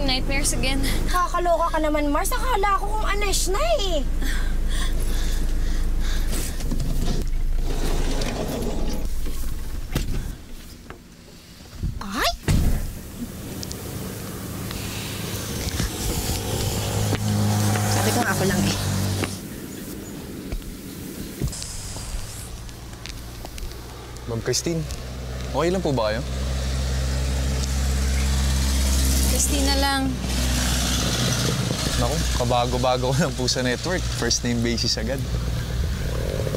Nightmares again. Kakaloka ka naman, Mars. Akala ko kung Anesh na eh. Ay! Sabi ko nga ako lang eh. Ma'am Christine, okay lang po ba kayo? Christina lang. Naku, kabago-bago ko lang po sa network. First name basis agad.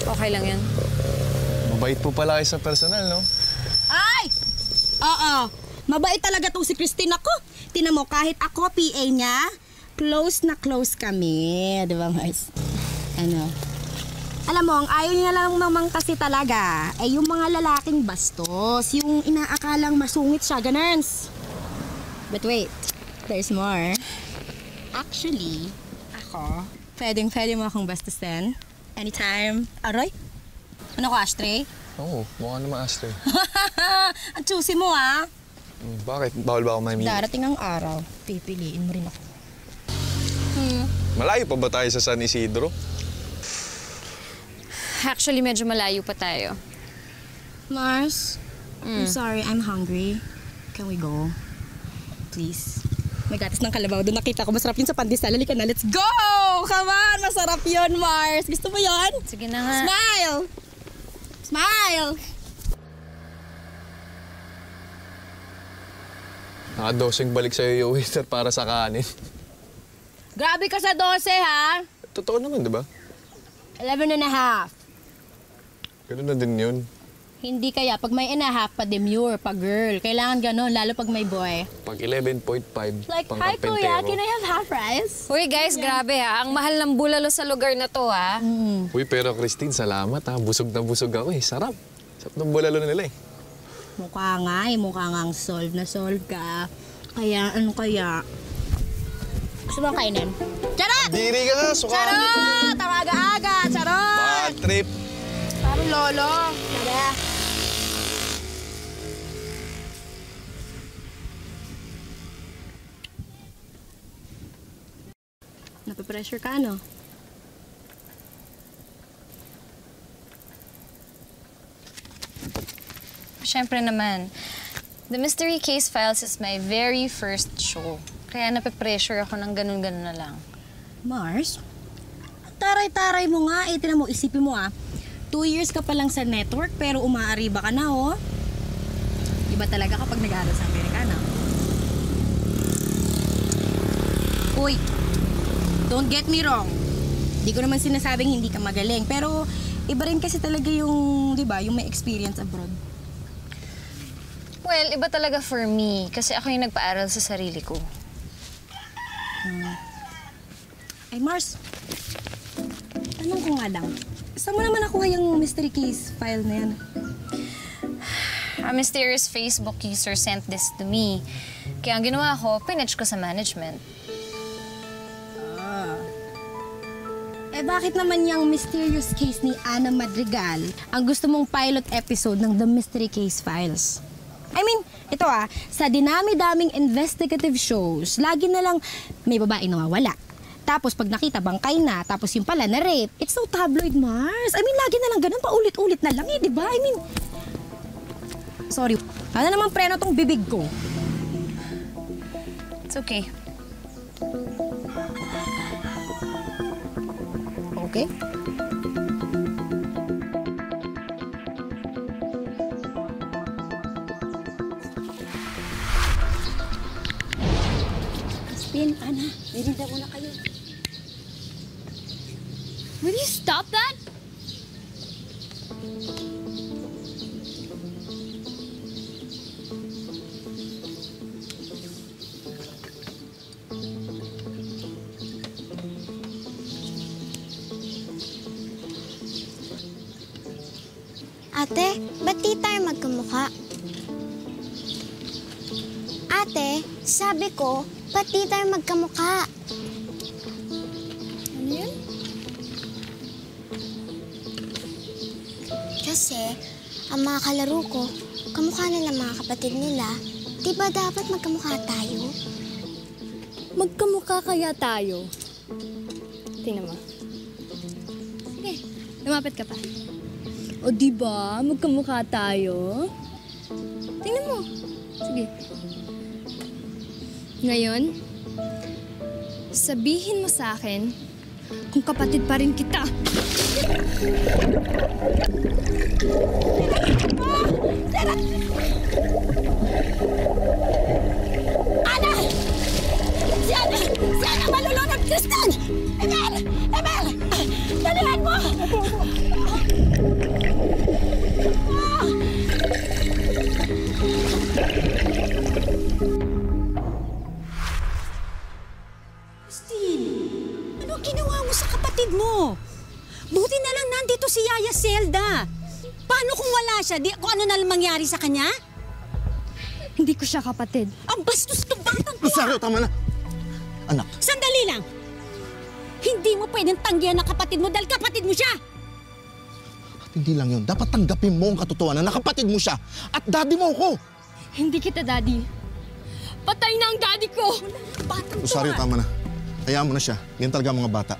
Okay lang yan. Mabait po pala kayo sa personal, no? Ay! Oo. Mabait talaga tong si Christine ako. Tinan mo, kahit ako, PA niya, close na close kami. Di ba, Mars? Ano? Alam mo, ang ayaw niya lang naman kasi talaga ay yung mga lalaking bastos. Yung inaakalang masungit siya, ganun. But wait, there's more. Actually, ako, pwede mo akong bastusin. Anytime. Aroy? Ano ko, ashtray? Oo, mukha naman ashtray. Ang choosy mo, ah. Bakit? Bawal ba ako mamili? Darating ang araw, pipiliin mo rin ako. Malayo pa ba tayo sa San Isidro? Actually, medyo malayo pa tayo. Mars, I'm sorry, I'm hungry. Can we go? Please. May gatas ng kalabaw. Doon nakita ko. Masarap yun sa pandesal. Halika na. Let's go! Come on! Masarap yun, Mars. Gusto mo yun? Sige na nga. Smile! Smile! Naka-dosing balik sa'yo yung waiter para sa kanin. Grabe ka sa 12, ha? Totoo naman, di ba? 11 and a half. Ganun na din yun. Hindi kaya. Pag may and a half, pa demure, pa girl. Kailangan ganun, lalo pag may boy. Pag 11.5, Like, pang hi kapentero. kuya, can I have half rice? Uy guys, grabe ha. Ang mahal ng bulalo sa lugar na to ha. Uy, pero Christine, salamat ha. Busog na busog ako eh. Sarap. Sarap ng bulalo nila eh. Mukha nga eh. Mukha nga solve na solve ka. Kaya, ano kaya? Gusto mo kainin? Charot! Diri ka nga, suka. Charot! Ang aga-aga! Charot! Bad trip. Parang lolo. Tara. Napapressure ka, no? Siyempre naman. The Mystery Case Files is my very first show. Kaya nape-pressure ako ng ganun-ganun na lang. Mars? Taray-taray mo nga eh. Tinan mo, isipin mo 2 years ka pa lang sa network pero umaariba ka na, oh. Iba talaga kapag nag-aaral sa Amerikana. Uy, don't get me wrong. Di ko naman sinasabing hindi ka magaling. Pero iba rin kasi talaga yung, di ba, yung may experience abroad. Well, iba talaga for me. Kasi ako yung nagpaaral sa sarili ko. Ay, Mars. Tanong ko nga lang. Saan mo naman nakuha yung mystery case file na yan? A mysterious Facebook user sent this to me. Kaya ang ginawa ko, pinitch ko sa management. Eh bakit naman yung mysterious case ni Ana Madrigal ang gusto mong pilot episode ng The Mystery Case Files? I mean, ito sa dinami-daming investigative shows, lagi na lang may babae nawawala. Tapos pag nakita, bangkay na. Tapos yung pala na-rape. It's so tabloid, Mars. I mean, lagi na lang ganun, paulit-ulit na lang di ba? I mean, sorry. Ano naman preno tong bibig ko? It's okay. Okay? Crispin, Ana, merinda muna kayo. Will you stop that? Ate, ba't di tayo magkamukha? Ate, sabi ko, ba't di tayo magkamukha? Ano yun? Kasi, ang mga kalaro ko, kamukha nila mga kapatid nila. Di ba dapat magkamukha tayo? Magkamukha kaya tayo? Tingnan mo. Sige, lumapit ka pa. O diba, magkamukha tayo? Tingnan mo. Sige. Ngayon, sabihin mo sa akin kung kapatid pa rin kita. Ana! Si Ana malulunod, Kristen! Emel! Emel! Dalihan mo! Christine, ano ginawa mo sa kapatid mo? Buti na lang nandito si Yaya Zelda. Paano kung wala siya? Kung ano na lang mangyari sa kanya? Hindi ko siya kapatid. Ang bastos ng batang to! Rosario, tama na! Anak, Sandali lang! Hindi mo pwedeng tanggihan ng kapatid mo dahil kapatid mo siya! at hindi lang yun. Dapat tanggapin mo ang katotohanan na kapatid mo siya at daddy mo ko! Hindi kita, Daddy. Patay na ang daddy ko! Batang Rosario, to, tama na. Hayaan mo na siya. Yan talaga ang mga bata.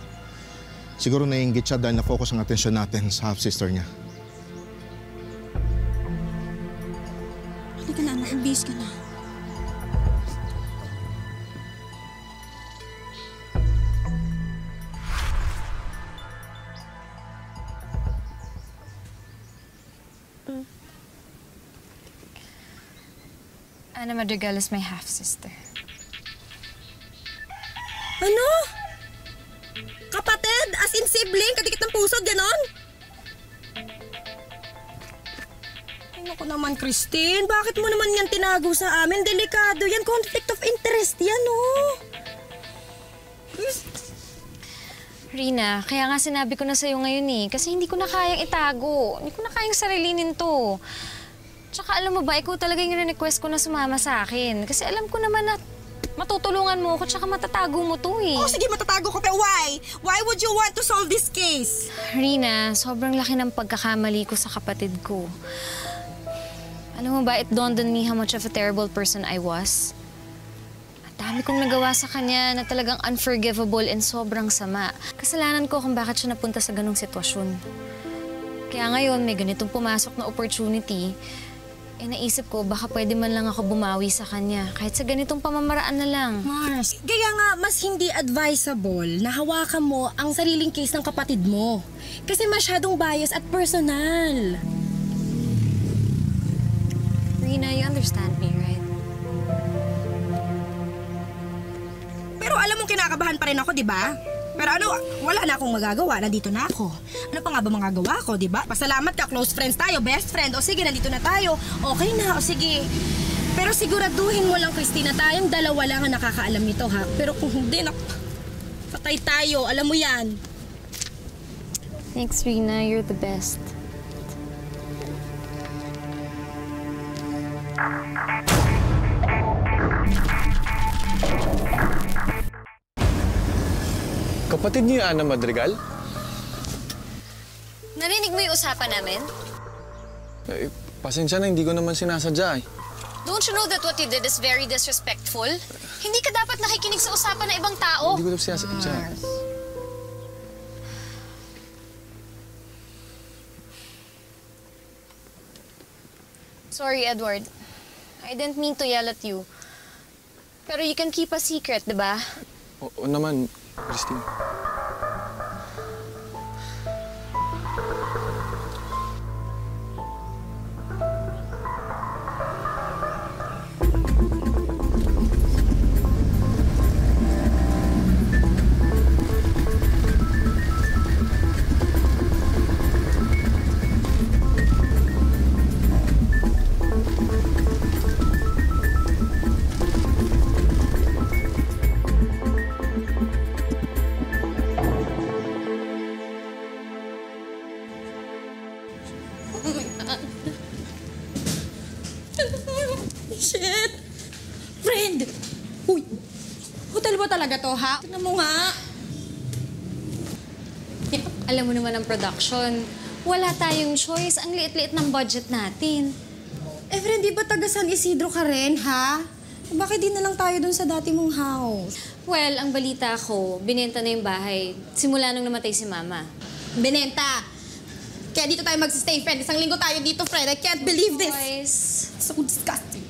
Siguro naiinggit siya dahil na-focus ang atensyon natin sa half-sister niya. Halika na, anak. Ambis ka na. Ana Madrigal is my half-sister. Ano? Kapatid? As in sibling? Kadikit ng puso, ganon? Ay, naku naman, Christine. Bakit mo naman yan tinago sa amin? Delikado yan. Conflict of interest yan, oh. Rina, kaya nga sinabi ko na sa'yo ngayon kasi hindi ko na kayang itago. Hindi ko na kayang sarilinin to. Tsaka alam mo ba, ikaw talaga yung request ko na sumama sa akin. Kasi alam ko naman na matutulungan mo ako tsaka matatago mo to Oh, sige, matatago ko. Pero why? Why would you want to solve this case? Rina, sobrang laki ng pagkakamali ko sa kapatid ko. Alam mo ba, it dawned on me how much of a terrible person I was. Ang dami kong nagawa sa kanya na talagang unforgivable and sobrang sama. Kasalanan ko kung bakit siya napunta sa ganong sitwasyon. Kaya ngayon, may ganitong pumasok na opportunity. Naisip ko, baka pwede man lang ako bumawi sa kanya. Kahit sa ganitong pamamaraan na lang. Mars, kaya nga mas hindi advisable na hawakan mo ang sariling case ng kapatid mo. Kasi masyadong bias at personal. Rina, you understand me, right? Pero alam mong kinakabahan pa rin ako, di ba? Pero ano, wala na akong magagawa. Nandito na ako. Ano pa nga ba magagawa ko, di ba? Pasalamat ka, close friends tayo, best friend. O sige, nandito na tayo. Okay na, o sige. Pero siguraduhin mo lang, Christina, tayong dalawa lang ang nakakaalam nito, ha? Pero kung hindi, patay tayo. Alam mo yan. Thanks, Rina. You're the best. Kapatid niyo yung Ana Madrigal? Narinig mo yung usapan namin? Eh, pasensya na, hindi ko naman sinasadya eh. Don't you know that what you did is very disrespectful? Hindi ka dapat nakikinig sa usapan ng ibang tao. Hindi ko dapat sinasadya. Sorry, Edward. I didn't mean to yell at you. Pero you can keep a secret, di ba? Oo naman, Christine. Shit! Friend! Uy! Hotel ba talaga to, ha? Tignan mo nga. Alam mo naman ang production. Wala tayong choice. Ang liit-liit ng budget natin. Eh, friend, di ba taga San Isidro ka rin, ha? Bakit di na lang tayo dun sa dati mong house? Well, ang balita ko, binenta na yung bahay. Simula nung namatay si Mama. Benenta! Kaya dito tayo magsistay, friend. Isang linggo tayo dito, friend. I can't believe this. Boys. So disgusting.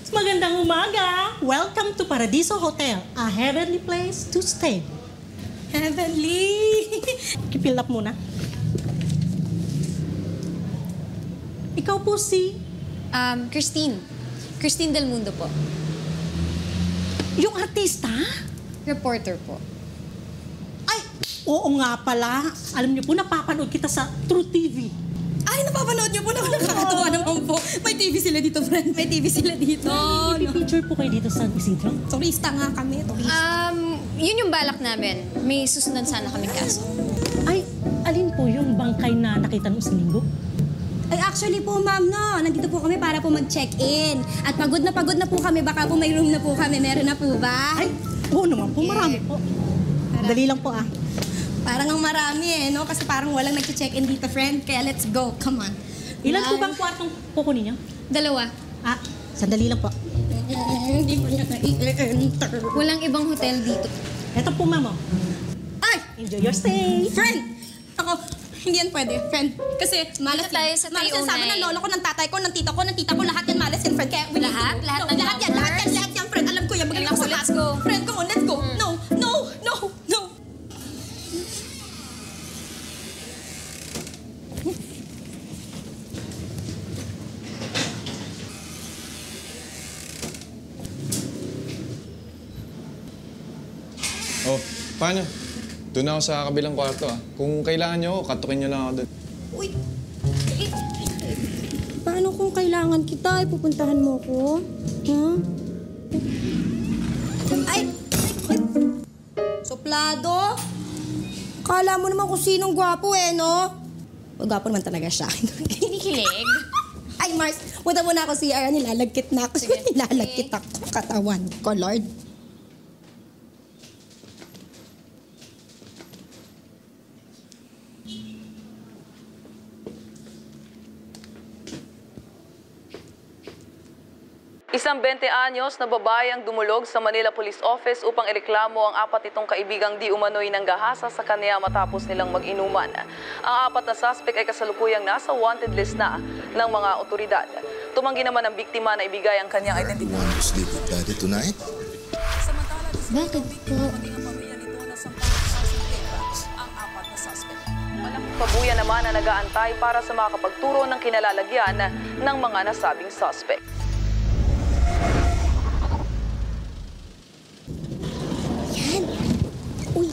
Magandang umaga! Welcome to Paradiso Hotel, a heavenly place to stay. Heavenly! Kipill up muna. Ikaw po si... Christine. Christine Del Mundo po. yung artista? Reporter po. Ay, oo nga pala. Alam niyo po, napapanood kita sa True TV. Ay, napapanood niyo po na nakakatawa naman po. May TV sila dito, friend. May TV sila dito. Picture po kayo dito sa Isidro? Turista nga kami, turista. Yun yung balak namin. May susunod sana kaming kaso. Ay, alin po yung bangkay na nakita nung isang linggo? Ay, actually po, ma'am, no. Nandito po kami para po mag-check-in. At pagod na po kami. Baka po may room na po kami. Meron na po ba? Ay, oo naman po. Marami po. Dali lang po, ah. Parang ang marami eh, no? Kasi parang walang nag-check-in dito, friend. Kaya let's go. Come on. Ilan po bang kwartong kukunin niyo? 2. Ah, sandali lang po. Hindi mo niya na-i-enter. Walang ibang hotel dito. Eto po, ma'am. oh. Ay! Enjoy your stay. Friend! Ako, hindi yan pwede, friend. Kasi malas Dito tayo sa Malas yan sa amin 309. ng lolo ko, ng tatay ko, ng tita ko, ng tita ko. Lahat yan malas yan, friend. Kaya we need to Lahat? go. Lahat No, ng lahat yan, friend. Alam ko yan. Magaling Alam ako ko, sa let's math. go. Friend, come on, let's go. No, no, no, no. Oh, paano? Doon ako sa kabilang kwarto ah. Kung kailangan nyo ako, katukin nyo lang ako doon. Uy! Paano kung kailangan kita? Pupuntahan mo ko? Huh? Ay! Suplado? Kala mo naman kung sinong gwapo eh, no? Gwapo naman talaga siya. Kinikilig? Ay, Mars, punta muna ako CR. Nilalagkit na ako. Sige. Nilalagkit ako. Katawan ko, Lord. Isang 20 anyos na babae ang dumulog sa Manila Police Office upang ireklamo ang 4 nitong kaibigang di umano'y nanggahasa sa kanya matapos nilang mag-inuman. Ang 4 na suspect ay kasalukuyang nasa wanted list na ng mga otoridad. Tumanggi naman ang biktima na ibigay ang kanyang identity. Want to sleep with Daddy tonight? Bakit po? Pabuya naman na nag-aantay para sa makapagturo ng kinalalagyan ng mga nasabing suspect. Yan. Uy,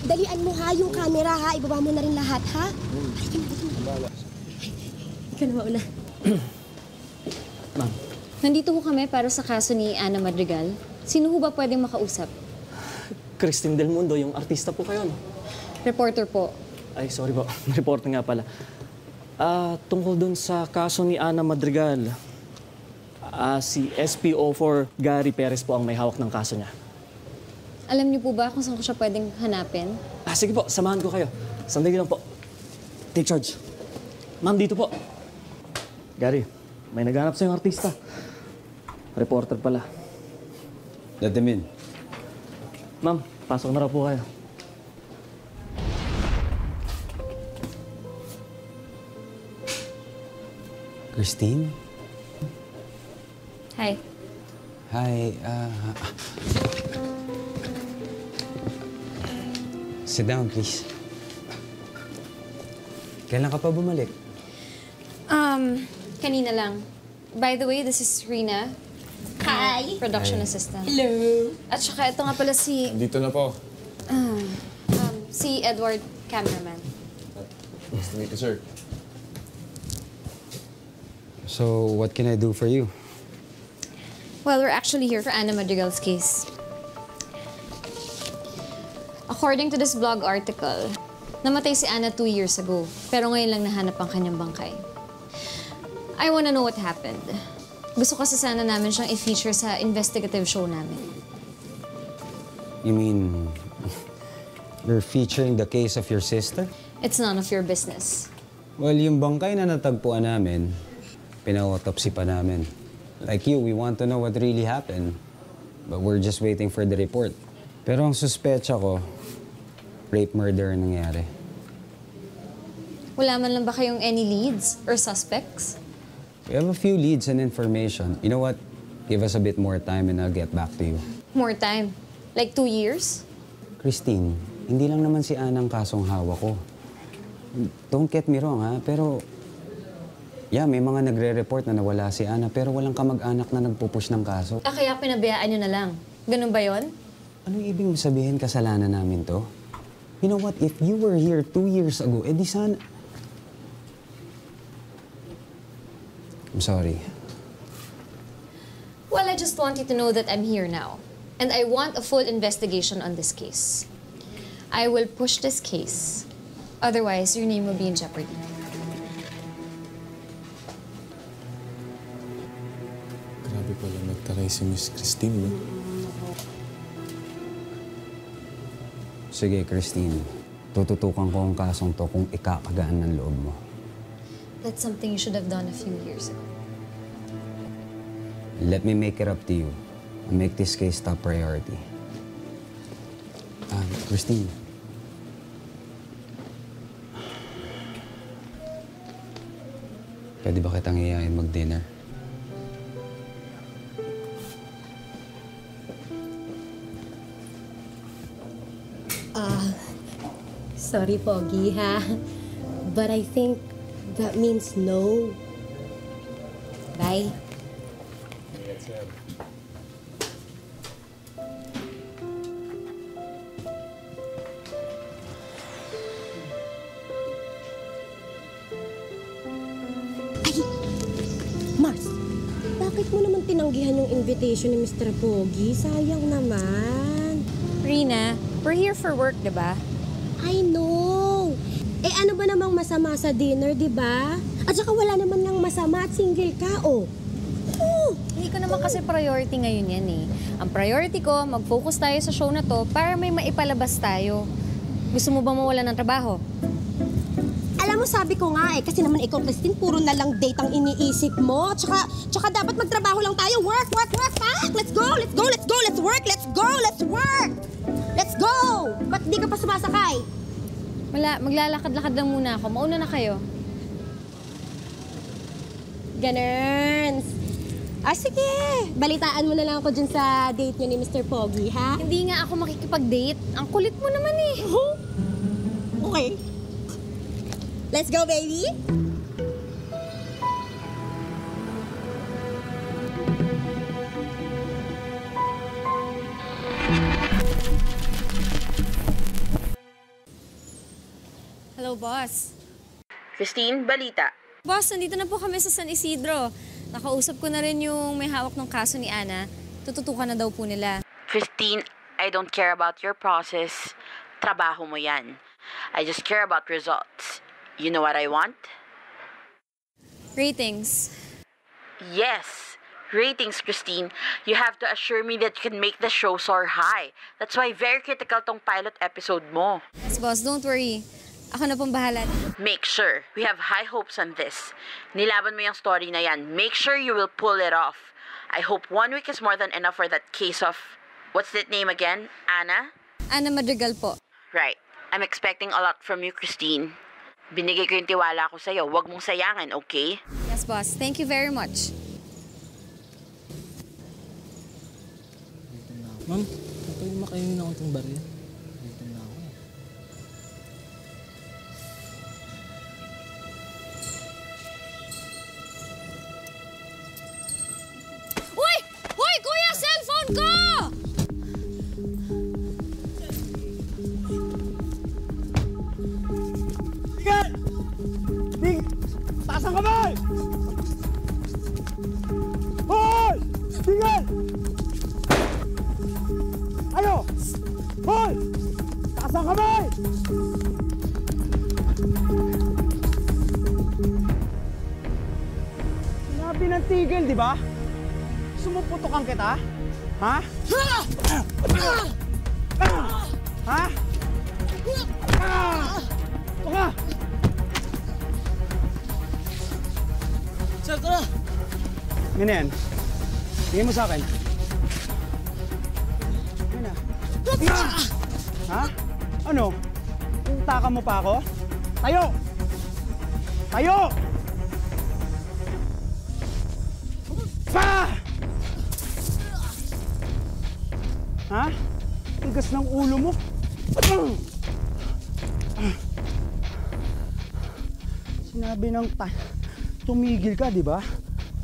dalian mo ha yung camera ha. Ibaba mo na rin lahat ha. Ikaw na mauna. Ma'am. Nandito ho kami para sa kaso ni Ana Madrigal. Sino ho ba pwedeng makausap? Christine Del Mundo, yung artista po kayo, no? Reporter po. Ay, sorry po. Reporter nga pala. Tungkol dun sa kaso ni Ana Madrigal, si SPO4 Gary Perez po ang may hawak ng kaso niya. Alam niyo po ba kung saan ko siya pwedeng hanapin? Sige po, samahan ko kayo. Sandali lang po. Take charge. Ma'am, dito po. Gary, may naghanap sa'yong artista. Reporter pala. Let them in. Ma'am, pasok na raw po kayo. Christine? Hi. Hi, sit down, please. Kailan ka pa bumalik? Kanina lang. By the way, this is Rina. Hi. Production Hi. assistant. Hello. At saka ito nga pala si... Dito na po. si Edward, cameraman. Nice to meet you, sir. So, what can I do for you? Well, we're actually here for Ana Madrigal's case. According to this blog article, namatay si Ana 2 years ago, pero ngayon lang nahanap ang kanyang bangkay. I wanna know what happened. Gusto kasi sana namin siyang i-feature sa investigative show namin. You mean, you're featuring the case of your sister? It's none of your business. Well, yung bangkay na natagpuan namin, pina-autopsy pa namin. Like you, we want to know what really happened. But we're just waiting for the report. Pero ang suspecha ko, rape murder ang nangyari. Wala man lang ba kayong any leads or suspects? We have a few leads and information. You know what? Give us a bit more time and I'll get back to you. More time? Like 2 years? Christine, hindi lang naman si Ana ang kasong hawak ko. Don't get me wrong, ha? Pero, yeah, may mga nagre-report na nawala si Ana, pero walang kamag-anak na nagpupush ng kaso. Kaya pinabayaan nyo na lang. Ganun ba yon? Anong ibig sabihin kasalanan namin to? You know what? If you were here 2 years ago, edi sana... I'm sorry. Well, I just want you to know that I'm here now. And I want a full investigation on this case. I will push this case. Otherwise, your name will be in jeopardy. Grabe pala nagtaray si Miss Christine, no? Sige, Christine. Tututukan ko ang kasong to kung ikakagaan ng loob mo. That's something you should have done a few years ago. Let me make it up to you. I'll make this case top priority. Christine. Pwede ba kitang iyayin mag-dinner? Sorry, Pogi, ha? But I think that means no. Bye. Mars, bakit mo naman tinanggihan yung invitation ni Mr. Pogi? Sayang naman. Rina, we're here for work, diba? I know. Eh ano ba namang masama sa dinner, di ba? At saka wala naman lang masama at single ka, oh. Hindi ko naman kasi priority ngayon yan eh. Ang priority ko, mag-focus tayo sa show na to para may maipalabas tayo. Gusto mo bang mawala ng trabaho? Alam mo, sabi ko nga eh, kasi naman ikaw, Christine, puro na lang date ang iniisip mo. Tsaka dapat magtrabaho lang tayo. Work, work, work, pak! Let's go, let's go, let's go, let's work, let's go, let's work! Let's go! Ba't di ka pa sumasakay? Wala, maglalakad-lakad lang muna ako. Mauna na kayo. Ganun. Sige. Balitaan mo na lang ako dun sa date niyo ni Mr. Pogi, ha? Hindi nga ako makikipag-date. Ang kulit mo naman eh. Okay. Let's go, baby! Hello, boss. Christine, balita. Boss, nandito na po kami sa San Isidro. Nakausap ko na rin yung may hawak ng kaso ni Ana. Tututukan na daw po nila. Christine, I don't care about your process. Trabaho mo yan. I just care about results. You know what I want? Ratings. Yes, ratings, Christine. You have to assure me that you can make the show soar high. That's why very critical tong pilot episode mo. Yes, boss, don't worry. Ako na pong bahala. Make sure. We have high hopes on this. Nilaban mo yung story na yan. Make sure you will pull it off. I hope 1 week is more than enough for that case of... What's that name again? Ana? Ana Madrigal po. Right. I'm expecting a lot from you, Christine. Binigay ko yung tiwala ko sa'yo. Huwag mong sayangin, okay? Yes, boss. Thank you very much. Ma'am, pwede makainin ako itong barya. Uy! Uy, kuya! Cellphone ko! Tigil! Tigil! Taas ang kamay! Hoy! Tigil! Ano? Hoy! Taas ang kamay! Sinabi ng tigil, di ba? Sumuputokan kita? Ha? Ha? Baka! Sir, tara! Ganyan. Tingin mo sa akin. Ha? Ano? Utaka mo pa ako? Tayo! Tayo! Pa! Ha? Tigas ng ulo mo. Sinabi ng tumigil ka, di ba?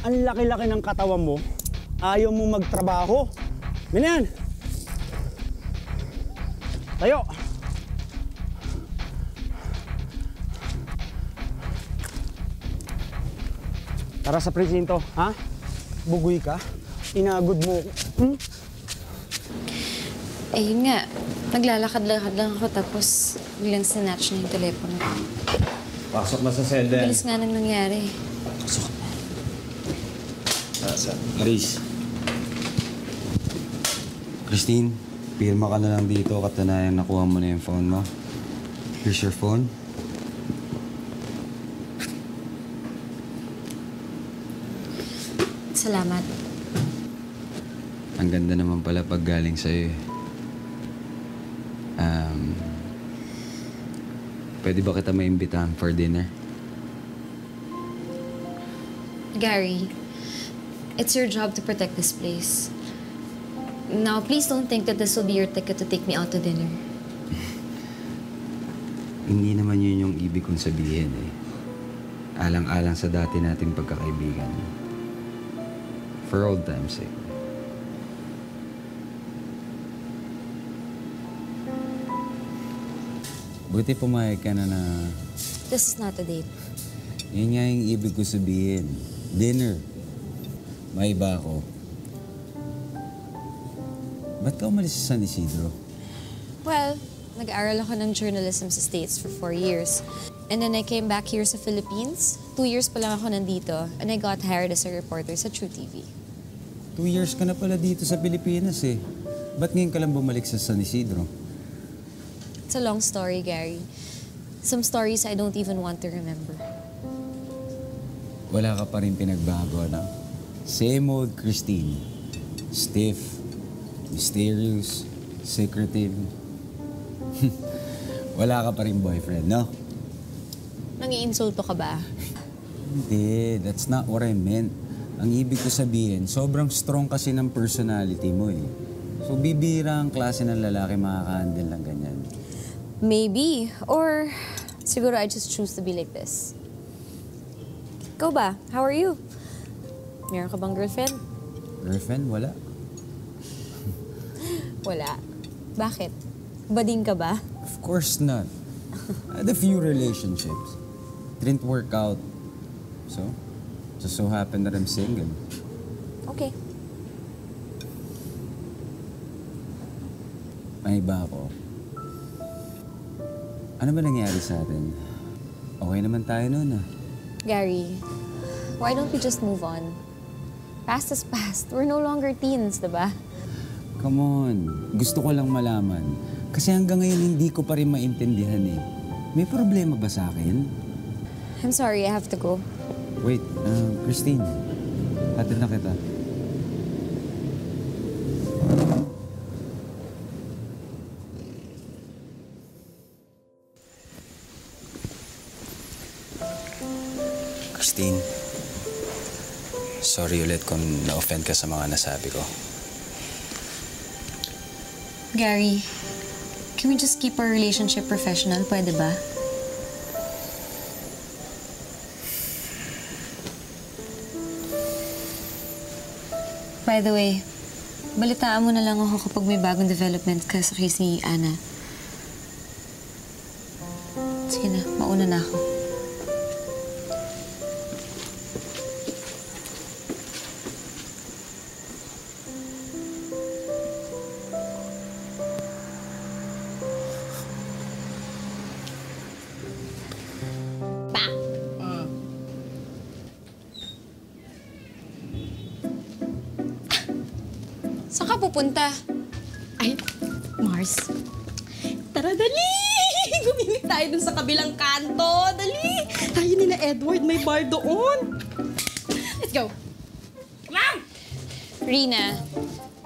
Ang laki-laki ng katawan mo. Ayaw mo magtrabaho. Ganyan! Tayo! Tara sa presinto, ha? Bugoy ka? Inagod mo. Eh, yun nga. Naglalakad-lakad lang ako tapos biglang sinatch niya yung telepono. Pasok na sa selda. Bilis nga nang nangyari. Pasok. Aris. Christine, pirma ka na lang dito. Katanayan nakuha mo na yung phone mo. Here's your phone. Salamat. Ang ganda naman pala pag galing sa'yo eh. Pwede ba kita maimbitahan for dinner? Gary, it's your job to protect this place. Now, please don't think that this will be your ticket to take me out to dinner. Hindi naman yun yung ibig kong sabihin eh. Alang-alang sa dati nating pagkakaibigan. For old time's sake. Buti pumayag ka na. This is not a date. Yun nga yung ibig ko sabihin. Dinner. May iba ako. Ba't ka umalis sa San Isidro? Well, nag-aaral ako ng journalism sa States for 4 years. And then I came back here sa Philippines. 2 years pa lang ako nandito. And I got hired as a reporter sa True TV. 2 years ka na pala dito sa Pilipinas eh. Ba't ngayon ka lang bumalik sa San Isidro? It's a long story, Gary. Some stories I don't even want to remember. Wala ka pa rin pinagbago, ano? Same old Christine. Stiff, mysterious, secretive. Wala ka pa rin boyfriend, no? Nangiinsulto ka ba? Hindi, that's not what I meant. Ang ibig ko sabihin, sobrang strong kasi ng personality mo eh. So bibira ang klase ng lalaki makaka-handle ng ganyan. Maybe. Or siguro I just choose to be like this. Ikaw ba? How are you? Meron ka bang girlfriend? Girlfriend? Wala. Wala. Bakit? Bading ka ba? Of course not. I had a few relationships. Didn't work out. So, just so happened that I'm single. Okay. May iba ako. Ano ba nangyari sa atin? Okay naman tayo noon ah. Gary, why don't we just move on? Past is past. We're no longer teens, diba? Come on. Gusto ko lang malaman. Kasi hanggang ngayon hindi ko pa rin maintindihan eh. May problema ba sa akin? I'm sorry, I have to go. Wait, Christine. Hatid na kita. Christine, sorry ulit kung na-offend ka sa mga nasabi ko. Gary, can we just keep our relationship professional? Pwede ba? By the way, balitaan mo na lang ako kapag may bagong development ka sa case ni Ana. Sige na, mauna na ako. Saan ka pupunta? Ay, Mars. Tara, dali! Gumimik tayo dun sa kabilang kanto. Dali! Tayo nila Edward, may bar doon. Let's go. Come on! Rina,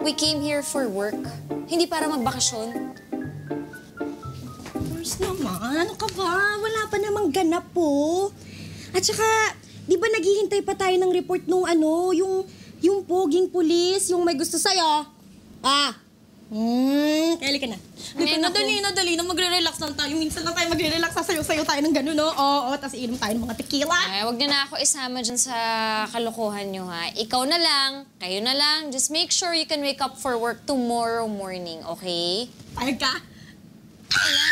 we came here for work. Hindi para magbakasyon. Mars naman, ano ka ba? Wala pa namang ganap po. At saka, di ba naghihintay pa tayo ng report nung yung poging pulis, yung may gusto sa'yo? Kaya ka na. Dali na, magre-relax lang tayo. Minsan lang tayo magre-relax, sasayo-sayo tayo ng gano'n, no? Oo, tapos iinom tayo ng mga tequila. Ay, wag niyo na ako isama dyan sa kalokohan niyo, ha? Ikaw na lang, kayo na lang. Just make sure you can wake up for work tomorrow morning, okay? Payag ka? Sige na.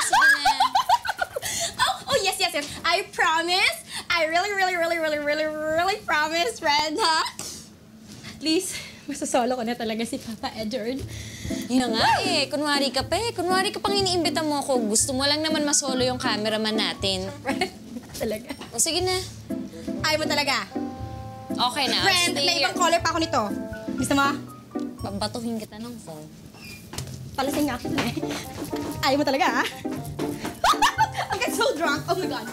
Oh, yes. I promise. I really promise, friend, ha? At least, masasolo ko na talaga si Papa Edward. Yun nga eh. Kunwari ka pa eh. Kunwari ka pang iniimbita mo ako. Gusto mo lang naman masolo yung cameraman natin. Talaga. O sige na. Ayaw mo talaga? Okay na. Friend, may ibang color pa ako nito. Gusto mo? Babatuhin kita ng phone. Palasing nga kita eh. Ayaw mo talaga, ha? I get so drunk. Oh my God.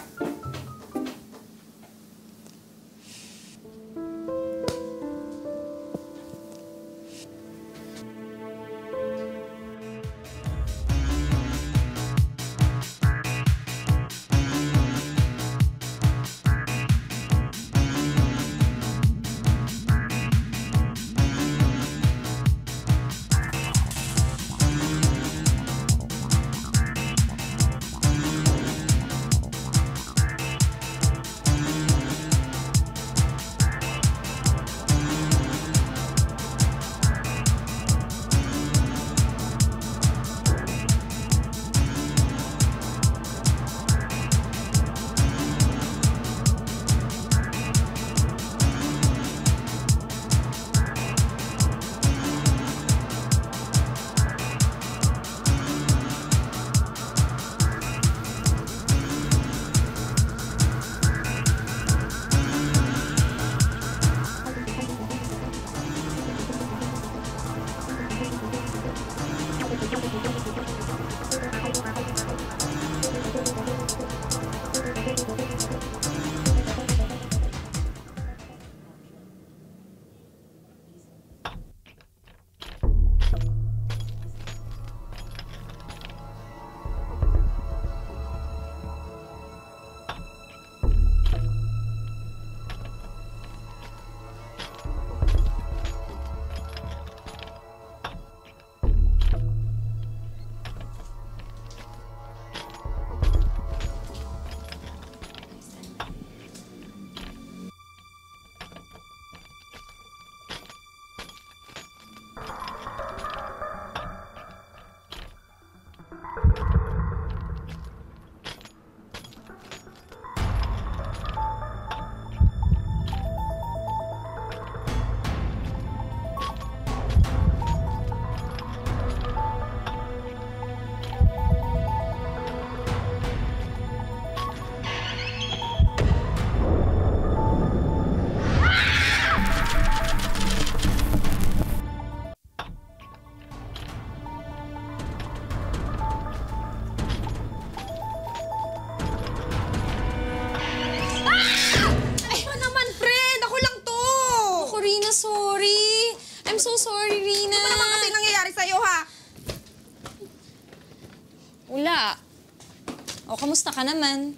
O, kamusta ka naman?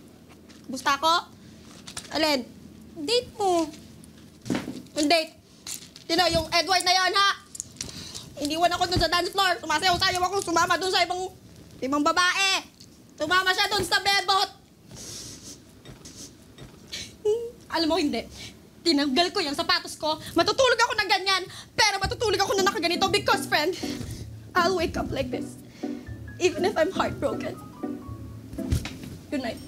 Gusto ko? Alin? Date mo. Yung date. Yung Edward na yan, ha? Iniwan ako dun sa dance floor. Sumasayaw-sayaw ako. Sumama dun sa ibang babae. Sumama siya dun sa bebot. Alam mo, hindi. Tinanggal ko yung sapatos ko. Matutulog ako na ganyan. Pero matutulog ako na nakaganito because, friend, I'll wake up like this. Even if I'm heartbroken. Good night.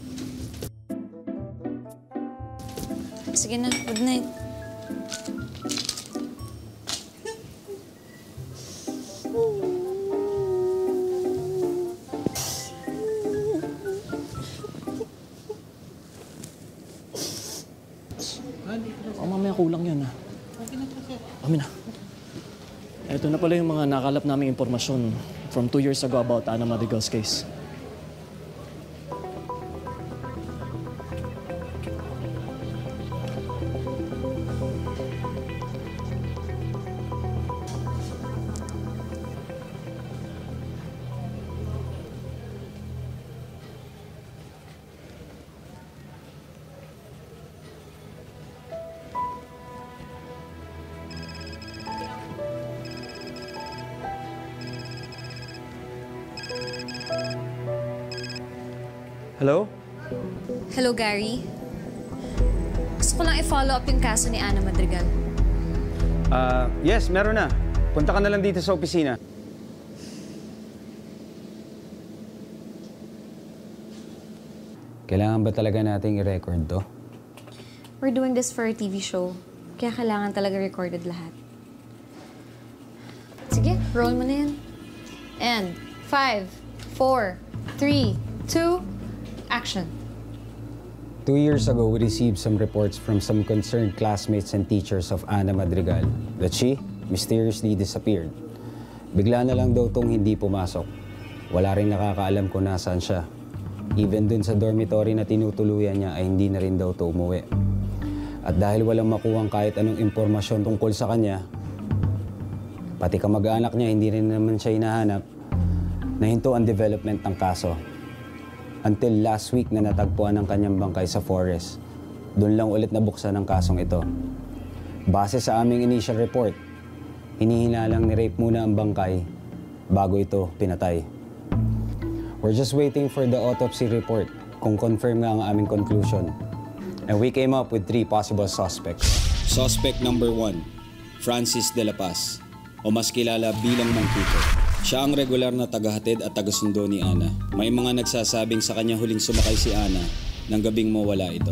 Sige na, good night. Mamaya kulang yan, ha? Amin na. Ito na pala yung mga nakalap naming impormasyon from 2 years ago about Ana Madrigal's case. Hello? Hello, Gary. Gusto ko lang i-follow up yung kaso ni Ana Madrigal. Yes, meron na. Punta ka na lang dito sa opisina. Kailangan ba talaga nating i-record to? We're doing this for a TV show. Kaya kailangan talaga recorded lahat. Sige, roll mo na yan. And 5, 4, 3, 2, action. 2 years ago, we received some reports from some concerned classmates and teachers of Ana Madrigal that she mysteriously disappeared. Bigla na lang daw tong hindi pumasok. Wala rin nakakaalam kung nasaan siya. Even dun sa dormitory na tinutuluyan niya ay hindi na rin daw to umuwi. At dahil walang makuhang kahit anong impormasyon tungkol sa kanya, pati kamag-anak niya hindi rin naman siya hinahanap, nahinto ang development ng kaso. Until last week na natagpuan ang kanyang bangkay sa forest. Doon lang ulit nabuksan ang kasong ito. Base sa aming initial report, hinihinalang ni-rape muna ang bangkay bago ito pinatay. We're just waiting for the autopsy report kung confirm nga ang aming conclusion. And we came up with 3 possible suspects. Suspect number 1, Francis De La Paz, o mas kilala bilang Mang Tito. Siya ang regular na tagahatid at tagasundo ni Ana. May mga nagsasabing sa kanya huling sumakay si Ana nang gabing mawala ito.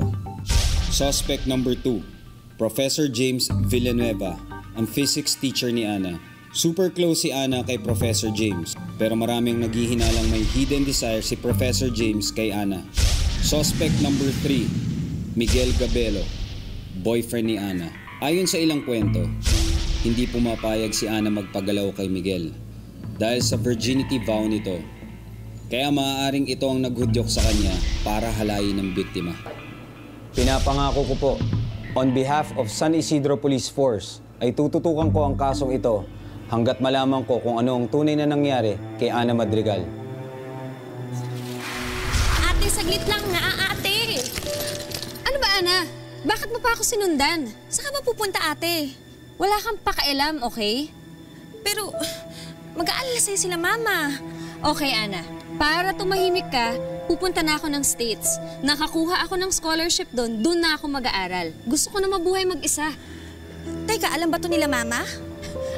Suspect number 2, Professor James Villanueva, ang physics teacher ni Ana. Super close si Ana kay Professor James, pero maraming naghihinalang may hidden desire si Professor James kay Ana. Suspect number 3, Miguel Gabelo, boyfriend ni Ana. Ayon sa ilang kwento, hindi pumapayag si Ana magpagalaw kay Miguel dahil sa virginity vow nito. Kaya maaaring ito ang naghudyok sa kanya para halayin ng biktima. Pinapangako ko po, on behalf of San Isidro Police Force, ay tututukan ko ang kasong ito hanggat malaman ko kung ano ang tunay na nangyari kay Ana Madrigal. Ate, saglit lang nga, ate! Ano ba, Ana? Bakit mo pa ako sinundan? Saan ka ba pupunta, ate? Wala kang pakialam, okay? Pero mag-aalala sa'yo sila, mama. Okay, Ana. Para tumahimik ka, pupunta na ako ng States. Nakakuha ako ng scholarship doon. Doon na ako mag-aaral. Gusto ko na mabuhay mag-isa. Teka, alam ba to nila, mama?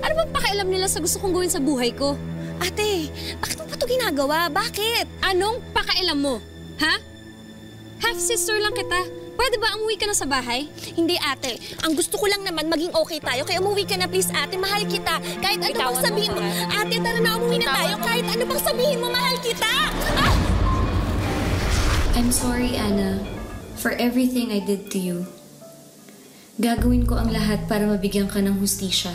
Ano bang pakialam nila sa gusto kong gawin sa buhay ko? Ate, bakit mo pa ito ginagawa? Bakit? Anong pakialam mo? Ha? Half-sister lang kita. Pwede ba umuwi ka na sa bahay? Hindi, ate. Ang gusto ko lang naman maging okay tayo. Kaya umuwi ka na, please, ate. Mahal kita. Kahit ano bang sabihin mo. Ate, tara na, umuwi na tayo. Kahit ano bang sabihin mo, mahal kita. Ah! I'm sorry, Ana, for everything I did to you. Gagawin ko ang lahat para mabigyan ka ng hustisya.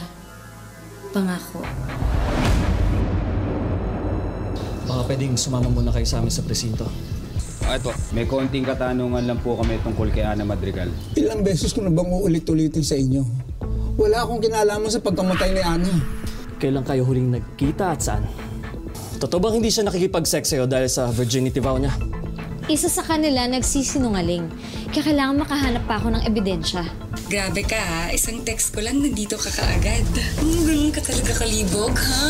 Pangako. Baka pwedeng sumama muna kayo sa amin sa presinto. Ito, may konting katanungan lang po kami tungkol kay Ana Madrigal. Ilang beses ko na bang uulit-ulitin sa inyo? Wala akong kinalaman sa pagkamatay ni Ana. Kailan kayo huling nagkita at saan? Totoo bang hindi siya nakikipag-sex sa'yo dahil sa virginity vow niya? isa sa kanila nagsisinungaling. Kaya kailangan makahanap pa ako ng ebidensya. Grabe ka ha, isang text ko lang nandito ka kaagad. Ganun ka talaga kalibog, ha?